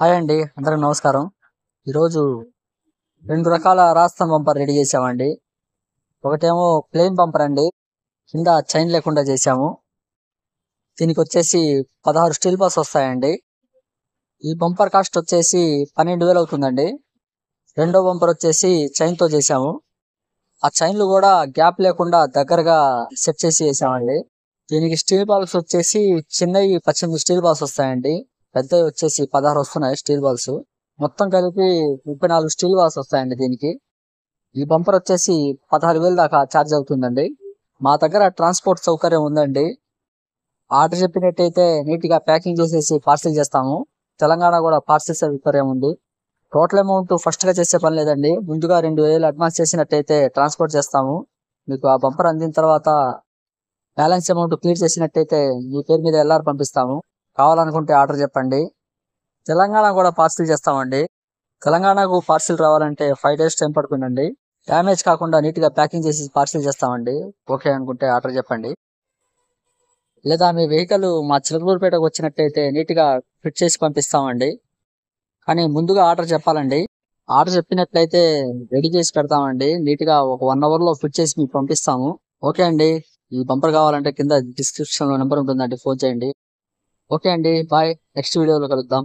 Hi అండి, అందరికి నమస్కారం. ఈరోజు రెండు రకాల రాజస్థాన్ బంపర్ రెడీ చేసామండి. ఒకటేమో ప్లెయిన్ బంపర్ అండి, కింద చైన్ లేకుండా చేసాము. దీనికి వచ్చేసి 16 స్టీల్ బాల్స్ వస్తాయండి. ఈ బంపర్ కాస్ట్ వచ్చేసి 12,000 అవుతుందండి. రెండో బంపర్ వచ్చేసి చైన్తో చేసాము. ఆ చైన్లు కూడా గ్యాప్ లేకుండా దగ్గరగా సెట్ చేసి వేసామండి. దీనికి స్టీల్ బాల్స్ వచ్చేసి చిన్నవి 18 స్టీల్ బాల్స్ వస్తాయండి. పెద్దవి వచ్చేసి 16 వస్తున్నాయి స్టీల్ బాల్స్. మొత్తం కలిపి 34 స్టీల్ బాల్స్ వస్తాయండి దీనికి. ఈ బంపర్ వచ్చేసి 16,000 దాకా ఛార్జ్ అవుతుందండి. మా దగ్గర ట్రాన్స్పోర్ట్ సౌకర్యం ఉందండి. ఆర్డర్ చెప్పినట్టయితే నీట్ గా ప్యాకింగ్ చేసేసి పార్సిల్ చేస్తాము. తెలంగాణ కూడా పార్సిల్ సౌకర్యం ఉంది. టోటల్ అమౌంట్ ఫస్ట్ గా చేసే పని లేదండి. ముందుగా 2,000 అడ్వాన్స్ చేసినట్టయితే ట్రాన్స్పోర్ట్ చేస్తాము. మీకు ఆ బంపర్ అందిన తర్వాత బ్యాలెన్స్ అమౌంట్ క్లియర్ చేసినట్టయితే మీ పేరు మీద ఎల్ఆర్ పంపిస్తాము. కావాలనుకుంటే ఆర్డర్ చెప్పండి. తెలంగాణ కూడా పార్సిల్ చేస్తామండి. తెలంగాణకు పార్సిల్ రావాలంటే 5 days టైం పడుతుందండి. డ్యామేజ్ కాకుండా నీట్ గా ప్యాకింగ్ చేసి పార్సిల్ చేస్తామండి. ఓకే అనుకుంటే ఆర్డర్ చెప్పండి. లేదా మీ వెహికల్ మా చిలకలూరుపేటకు వచ్చినట్టయితే నీట్ గా ఫిట్ చేసి పంపిస్తామండి. కానీ ముందుగా ఆర్డర్ చెప్పాలండి. ఆర్డర్ చెప్పినట్లయితే రెడీ చేసి పెడతామండి. నీట్ గా ఒక 1 hour లో ఫిట్ చేసి మీకు పంపిస్తాము. ఓకే అండి. ఈ బంపర్ కావాలంటే కింద డిస్క్రిప్షన్ లో నెంబర్ ఉంటుందండి, ఫోన్ చేయండి. ఓకే అండి, బాయ్. నెక్స్ట్ వీడియోలో కలుద్దాం.